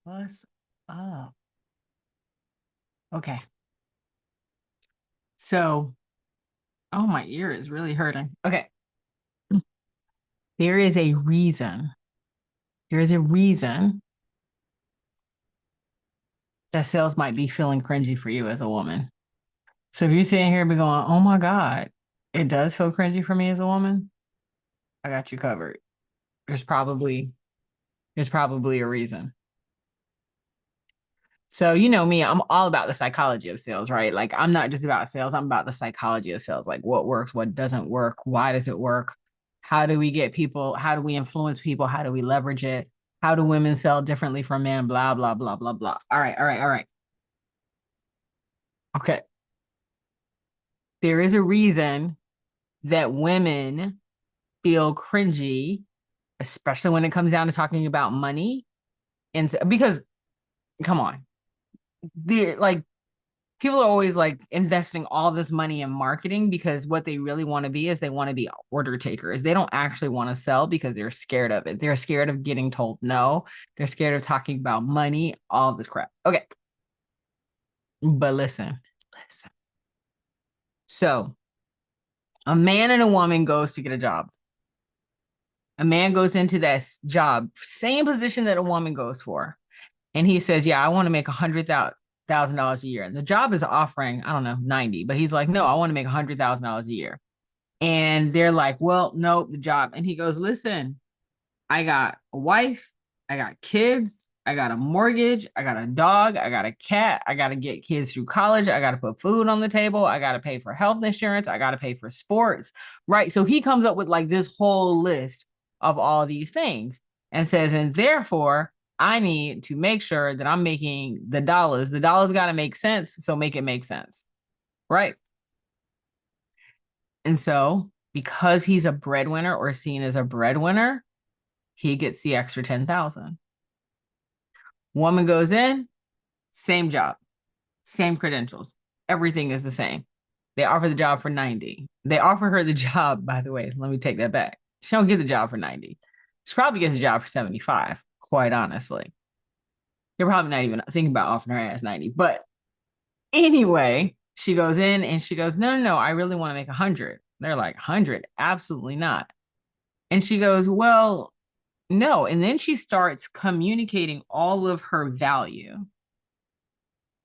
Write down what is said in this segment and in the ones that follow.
What's up? Okay. So, oh, my ear is really hurting. Okay. There is a reason. There is a reason that sales might be feeling cringy for you as a woman. So if you're sitting here and be going, oh my God, it does feel cringy for me as a woman, I got you covered. There's probably a reason. So you know me, I'm all about the psychology of sales, right? Like I'm not just about sales, I'm about the psychology of sales, like what works, what doesn't work, why does it work? How do we get people, how do we influence people, how do we leverage it? How do women sell differently from men? Blah, blah, blah, blah, blah. All right, all right, all right. Okay. There is a reason that women feel cringy, especially when it comes down to talking about money. And so, because come on, the like people are always like investing all this money in marketing because what they really want to be is they want to be order takers. They don't actually want to sell because they're scared of it. They're scared of getting told no. They're scared of talking about money, all this crap. Okay. But listen. So a man and a woman goes to get a job. A man goes into that job, same position that a woman goes for. And he says, yeah, I want to make $100,000 a year. And the job is offering, I don't know, 90, but he's like, no, I want to make $100,000 a year. And they're like, well, no, the job. And he goes, listen, I got a wife, I got kids, I got a mortgage, I got a dog, I got a cat, I got to get kids through college, I got to put food on the table, I got to pay for health insurance, I got to pay for sports, right? So he comes up with like this whole list of all these things and says, and therefore, I need to make sure that I'm making the dollars. The dollars got to make sense, so make it make sense, right? And so, because he's a breadwinner or seen as a breadwinner, he gets the extra 10,000. Woman goes in, same job, same credentials. Everything is the same. They offer the job for 90. They offer her the job, by the way, let me take that back. She don't get the job for 90. She probably gets the job for 75, quite honestly. They're probably not even thinking about offering her ass 90. But anyway, she goes in and she goes, no, no, no, I really want to make 100. They're like, 100? Absolutely not. And she goes, well, no. And then she starts communicating all of her value.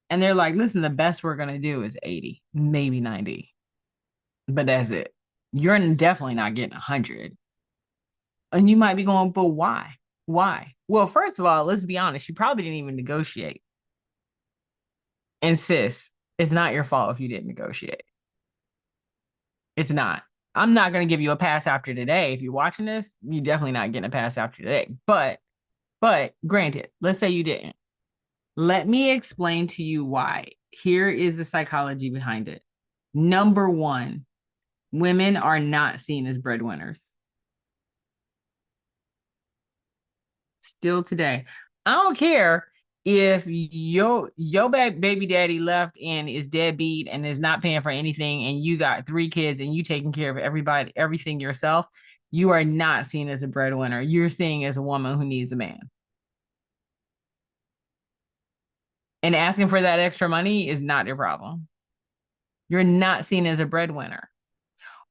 And they're like, listen, the best we're going to do is 80, maybe 90. But that's it. You're definitely not getting 100. And you might be going, but why? Why? Well, first of all, let's be honest. She probably didn't even negotiate. And sis, it's not your fault if you didn't negotiate. It's not. I'm not going to give you a pass after today. If you're watching this, you're definitely not getting a pass after today. But granted, let's say you didn't. Let me explain to you why. Here is the psychology behind it. Number one, women are not seen as breadwinners. Still today. I don't care if your baby daddy left and is deadbeat and is not paying for anything and you got 3 kids and you taking care of everything yourself, you are not seen as a breadwinner. You're seen as a woman who needs a man. And asking for that extra money is not your problem. You're not seen as a breadwinner.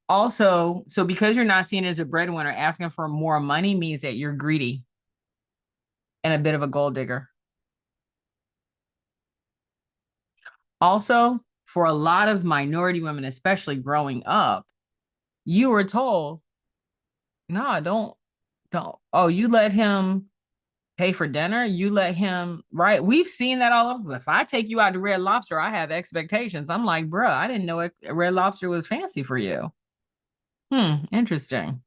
Also, so because you're not seen as a breadwinner, asking for more money means that you're greedy and a bit of a gold digger. Also, for a lot of minority women, especially growing up, you were told, no, don't. Oh, you let him pay for dinner. You let him, right? We've seen that all over. If I take you out to Red Lobster, I have expectations. I'm like, bruh, I didn't know Red Lobster was fancy for you. Interesting.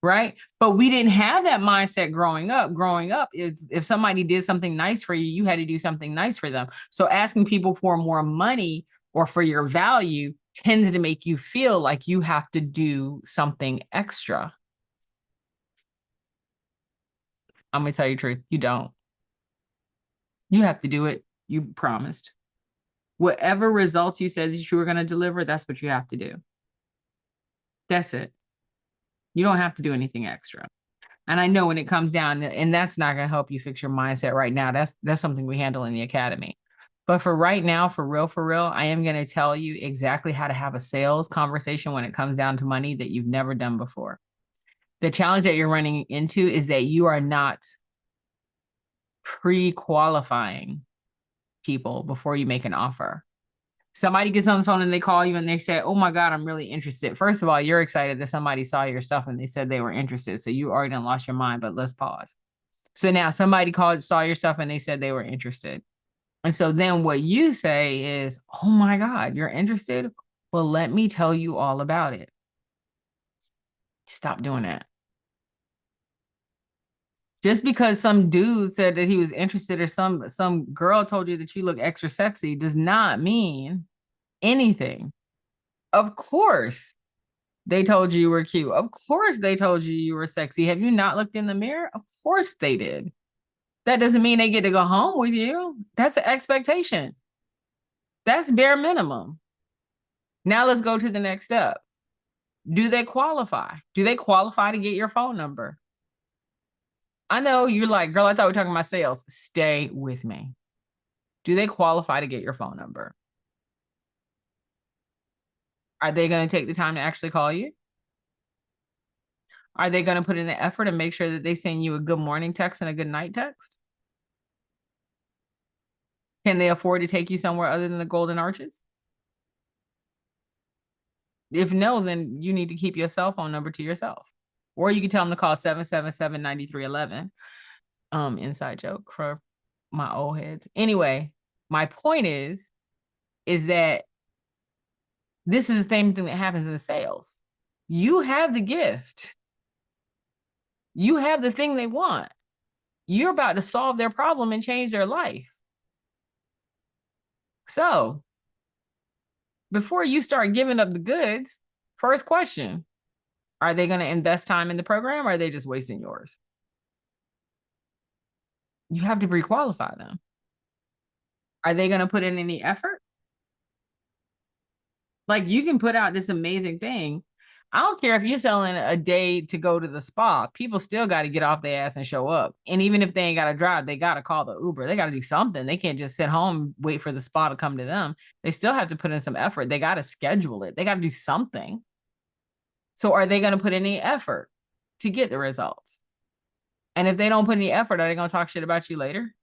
Right? But we didn't have that mindset growing up. Growing up is if somebody did something nice for you, you had to do something nice for them. So asking people for more money or for your value tends to make you feel like you have to do something extra. I'm going to tell you the truth. You don't. You have to do it. You promised. Whatever results you said that you were going to deliver, that's what you have to do. That's it. You don't have to do anything extra. And I know when it comes down, and that's not going to help you fix your mindset right now. That's something we handle in the academy. But for right now, for real, I am going to tell you exactly how to have a sales conversation when it comes down to money that you've never done before. The challenge that you're running into is that you are not pre-qualifying people before you make an offer. Somebody gets on the phone and they call you and they say, oh my God, I'm really interested. First of all, you're excited that somebody saw your stuff and they said they were interested. So you already done lost your mind, but let's pause. So now somebody saw your stuff and they said they were interested. And so then what you say is, oh my God, you're interested? Well, let me tell you all about it. Stop doing that. Just because some dude said that he was interested or some girl told you that you look extra sexy does not mean anything. Of course, they told you were cute. Of course, they told you were sexy. Have you not looked in the mirror? Of course they did. That doesn't mean they get to go home with you. That's an expectation. That's bare minimum. Now let's go to the next step. Do they qualify? Do they qualify to get your phone number? I know you're like, girl, I thought we were talking about sales. Stay with me. Do they qualify to get your phone number? Are they going to take the time to actually call you? Are they going to put in the effort and make sure that they send you a good morning text and a good night text? Can they afford to take you somewhere other than the Golden Arches? If no, then you need to keep your cell phone number to yourself. Or you can tell them to call 777-9311. Inside joke for my old heads. Anyway, my point is that this is the same thing that happens in the sales. You have the gift. You have the thing they want. You're about to solve their problem and change their life. So before you start giving up the goods, first question, are they going to invest time in the program or are they just wasting yours? You have to pre-qualify them. Are they going to put in any effort? Like you can put out this amazing thing. I don't care if you're selling a day to go to the spa. People still got to get off their ass and show up. And even if they ain't got to drive, they got to call the Uber. They got to do something. They can't just sit home and wait for the spa to come to them. They still have to put in some effort. They got to schedule it. They got to do something. So are they going to put any effort to get the results? And if they don't put any effort, are they going to talk shit about you later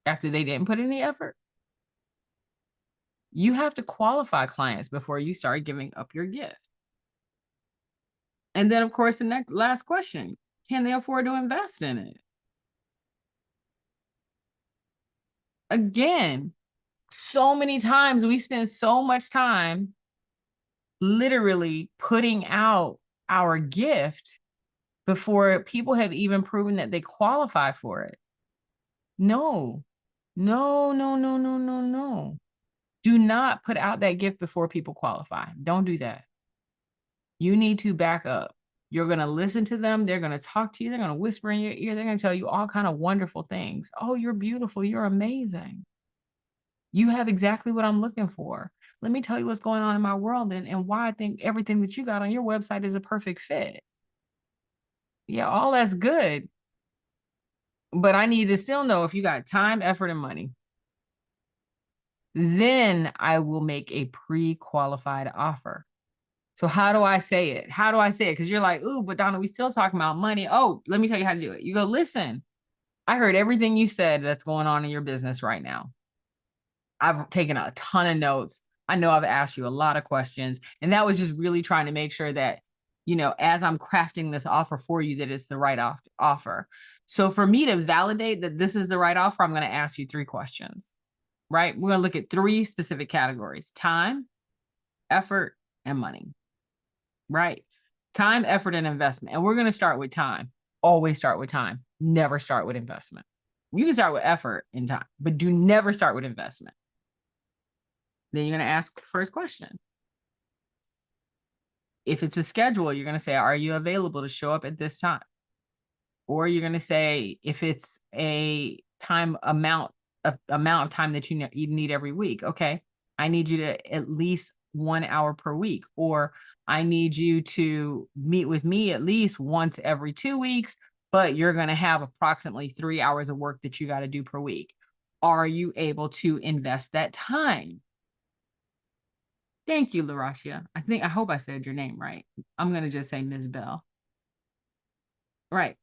after they didn't put any effort? You have to qualify clients before you start giving up your gift. And then, of course, the last question, can they afford to invest in it? Again, so many times we spend so much time literally putting out our gift before people have even proven that they qualify for it. No. Do not put out that gift before people qualify. Don't do that. You need to back up. You're going to listen to them. They're going to talk to you. They're going to whisper in your ear. They're going to tell you all kind of wonderful things. Oh, you're beautiful. You're amazing. You have exactly what I'm looking for. Let me tell you what's going on in my world and why I think everything that you got on your website is a perfect fit. Yeah, all that's good. But I need to still know if you got time, effort, and money. Then I will make a pre-qualified offer. So how do I say it? How do I say it? Because you're like, ooh, but Donna, we still talking about money. Oh, let me tell you how to do it. You go, listen, I heard everything you said that's going on in your business right now. I've taken a ton of notes. I know I've asked you a lot of questions. And that was just really trying to make sure that, you know, as I'm crafting this offer for you, that it's the right offer. So for me to validate that this is the right offer, I'm going to ask you 3 questions, right? We're going to look at 3 specific categories: time, effort, and money. Right? Time, effort, and investment. And we're going to start with time. Always start with time. Never start with investment. You can start with effort and time, but do never start with investment. Then you're going to ask the first question. If it's a schedule, you're going to say, are you available to show up at this time? Or you're going to say, if it's a amount of time that you need every week, okay, I need you to at least 1 hour per week, or I need you to meet with me at least once every 2 weeks, but you're going to have approximately 3 hours of work that you got to do per week. Are you able to invest that time? Thank you, LaRashia. I hope I said your name right. I'm going to just say Ms. Bell. Right.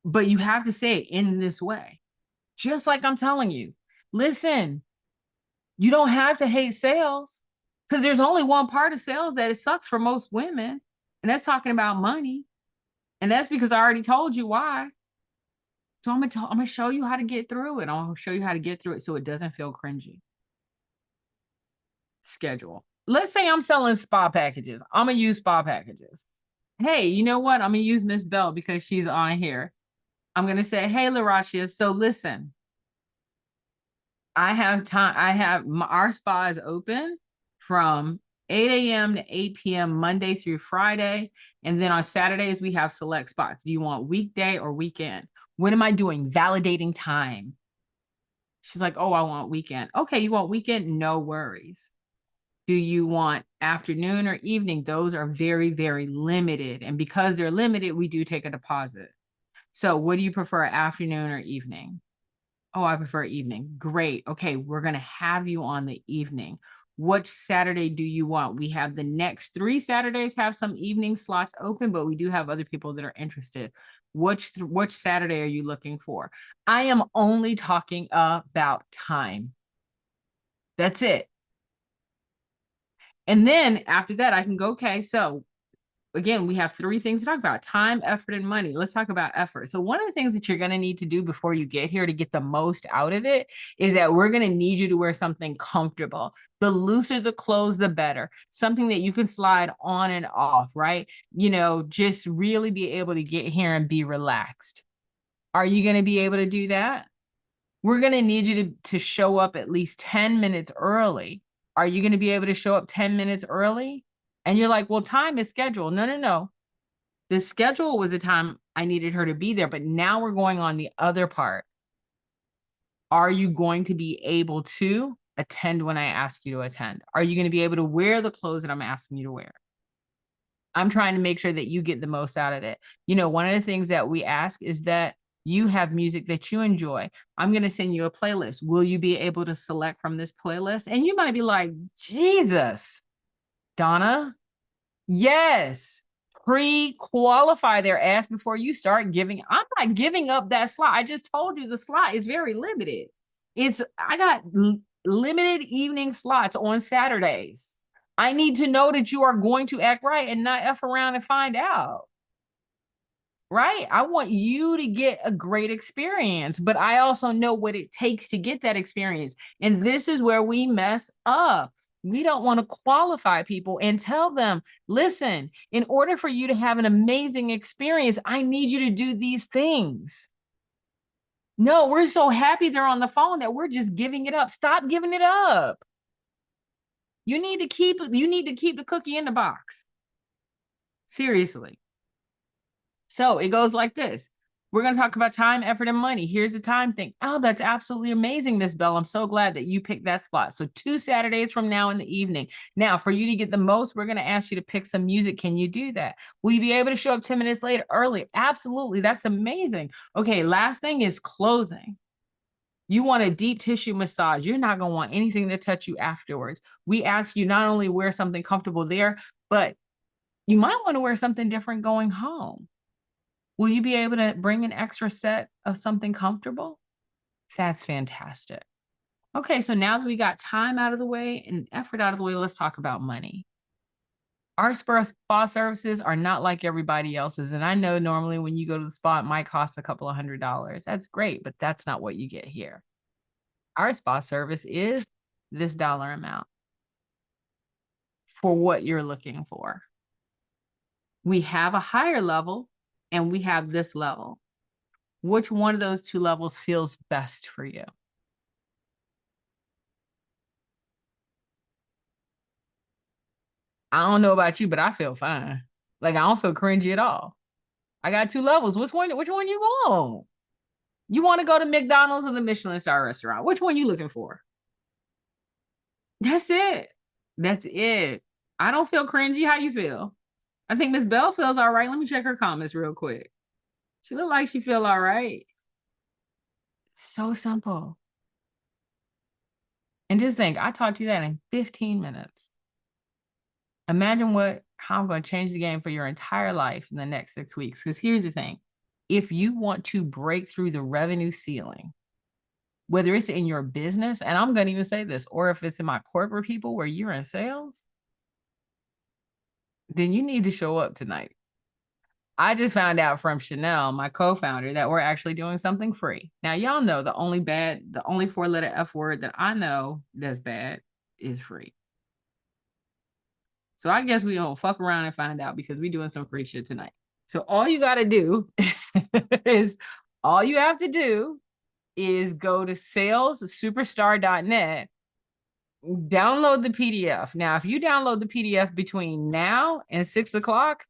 But you have to say it in this way. Just like I'm telling you, listen, you don't have to hate sales because there's only one part of sales that it sucks for most women. And that's talking about money. And that's because I already told you why. So I'm gonna show you how to get through it. I'm gonna show you how to get through it so it doesn't feel cringy. Schedule. Let's say I'm selling spa packages. I'm gonna use spa packages. Hey, you know what? I'm gonna use Miss Bell because she's on here. I'm gonna say, hey, LaRashia, so listen, I have time. Our spa is open from 8 a.m. to 8 p.m. Monday through Friday. And then on Saturdays, we have select spots. Do you want weekday or weekend? What am I doing? Validating time. She's like, oh, I want weekend. Okay, you want weekend? No worries. Do you want afternoon or evening? Those are very, very limited. And because they're limited, we do take a deposit. So what do you prefer, afternoon or evening? Oh, I prefer evening. Great. Okay, we're going to have you on the evening. Which Saturday do you want? We have the next 3 Saturdays have some evening slots open, but we do have other people that are interested. Which Saturday are you looking for? I am only talking about time. That's it. And then after that, I can go, okay, so again, we have 3 things to talk about: time, effort, and money. Let's talk about effort. So one of the things that you're going to need to do before you get here to get the most out of it is that we're going to need you to wear something comfortable. The looser the clothes, the better. Something that you can slide on and off, right? You know, just really be able to get here and be relaxed. Are you going to be able to do that? We're going to need you to show up at least 10 minutes early. Are you going to be able to show up 10 minutes early? And you're like, well, time is scheduled. No, no, no. The schedule was the time I needed her to be there, but now we're going on the other part. Are you going to be able to attend when I ask you to attend? Are you going to be able to wear the clothes that I'm asking you to wear? I'm trying to make sure that you get the most out of it. You know, one of the things that we ask is that you have music that you enjoy. I'm going to send you a playlist. Will you be able to select from this playlist? And you might be like, Jesus, Donna, yes. Pre-qualify their ass before you start giving. I'm not giving up that slot. I just told you the slot is very limited. I got limited evening slots on Saturdays. I need to know that you are going to act right and not F around and find out. Right? I want you to get a great experience, but I also know what it takes to get that experience. And this is where we mess up. We don't want to qualify people and tell them, listen, in order for you to have an amazing experience, I need you to do these things. No, we're so happy they're on the phone that we're just giving it up. Stop giving it up. You need to keep the cookie in the box. Seriously. So it goes like this. We're going to talk about time, effort, and money. Here's the time thing. Oh, that's absolutely amazing, Miss Bell. I'm so glad that you picked that spot. So 2 Saturdays from now in the evening. Now, for you to get the most, we're going to ask you to pick some music. Can you do that? Will you be able to show up 10 minutes later early? Absolutely. That's amazing. Okay, last thing is clothing. You want a deep tissue massage. You're not going to want anything to touch you afterwards. We ask you not only wear something comfortable there, but you might want to wear something different going home. Will you be able to bring an extra set of something comfortable? That's fantastic. Okay, so now that we got time out of the way and effort out of the way, let's talk about money. Our spa services are not like everybody else's. And I know normally when you go to the spa, it might cost a couple of $100s. That's great, but that's not what you get here. Our spa service is this dollar amount for what you're looking for. We have a higher level and we have this level. Which one of those 2 levels feels best for you? I don't know about you, but I feel fine. Like I don't feel cringy at all. I got 2 levels. Which one you want? You want to go to McDonald's or the Michelin star restaurant? Which one you looking for? That's it. That's it. I don't feel cringy. How you feel? I think Miss Bell feels all right. Let me check her comments real quick. She look like she feel all right. So simple. And just think, I taught you that in 15 minutes. Imagine how I'm going to change the game for your entire life in the next 6 weeks. Because here's the thing. If you want to break through the revenue ceiling, whether it's in your business, and I'm going to even say this, or if it's in my corporate people where you're in sales, then you need to show up tonight. I just found out from Chanel, my co-founder, that we're actually doing something free. Now, y'all know the only 4-letter F word that I know that's bad is free. So I guess we don't fuck around and find out because we're doing some free shit tonight. So all you got to do is go to salessuperstar.net, download the PDF. Now, if you download the PDF between now and 6 o'clock,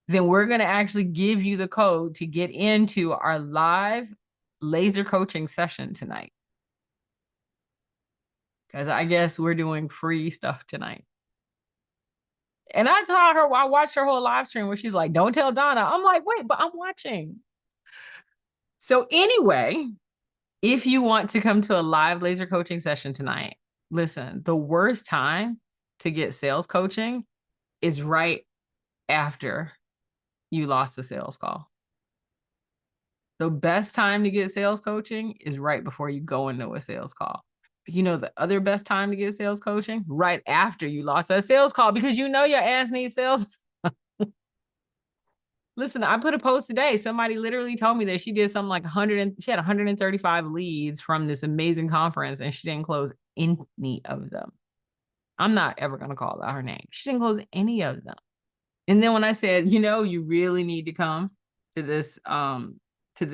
then we're going to actually give you the code to get into our live laser coaching session tonight. Because I guess we're doing free stuff tonight. And I told her, I watched her whole live stream where she's like, don't tell Donna. I'm like, wait, but I'm watching. So anyway, if you want to come to a live laser coaching session tonight, listen, the worst time to get sales coaching is right after you lost the sales call. The best time to get sales coaching is right before you go into a sales call. You know, the other best time to get sales coaching? Right after you lost that sales call, because you know your ass needs sales. Listen, I put a post today. Somebody literally told me that she did something like she had 135 leads from this amazing conference and she didn't close any of them. I'm not ever going to call out her name. She didn't close any of them. And then when I said, you know, you really need to come to this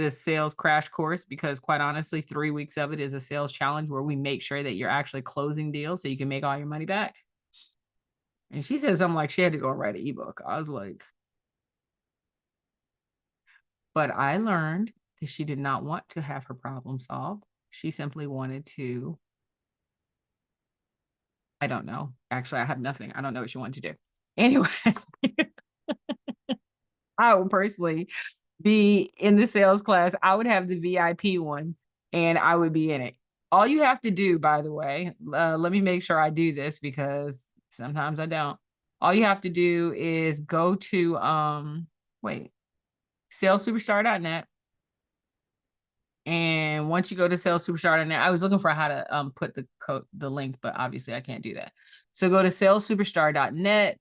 sales crash course, because quite honestly, 3 weeks of it is a sales challenge where we make sure that you're actually closing deals so you can make all your money back. And she said something like she had to go write an ebook. I was like, but I learned that she did not want to have her problem solved. She simply wanted to, I don't know. Actually, I have nothing. I don't know what she wanted to do. Anyway, I would personally be in the sales class. I would have the VIP one and I would be in it. All you have to do, by the way, let me make sure I do this because sometimes I don't. All you have to do is go to, salessuperstar.net. And once you go to salessuperstar.net, I was looking for how to put the link, but obviously I can't do that. So go to salessuperstar.net.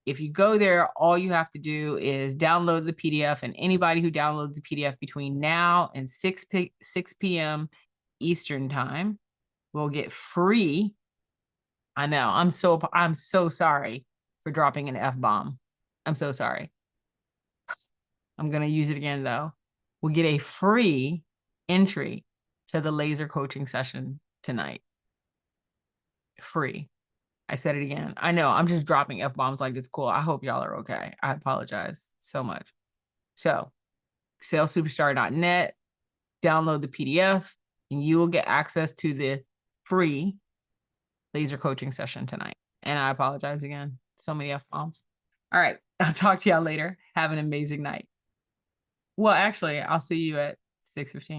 If you go there, all you have to do is download the PDF, and anybody who downloads the PDF between now and 6 p.m. Eastern time will get free. I know, I'm so sorry for dropping an F-bomb. I'm so sorry. I'm going to use it again though. We'll get a free entry to the laser coaching session tonight. Free. I said it again. I know I'm just dropping F-bombs like it's cool. I hope y'all are okay. I apologize so much. So salessuperstar.net, download the PDF, and you will get access to the free laser coaching session tonight. And I apologize again. So many F-bombs. All right. I'll talk to y'all later. Have an amazing night. Well, actually, I'll see you at 6:15.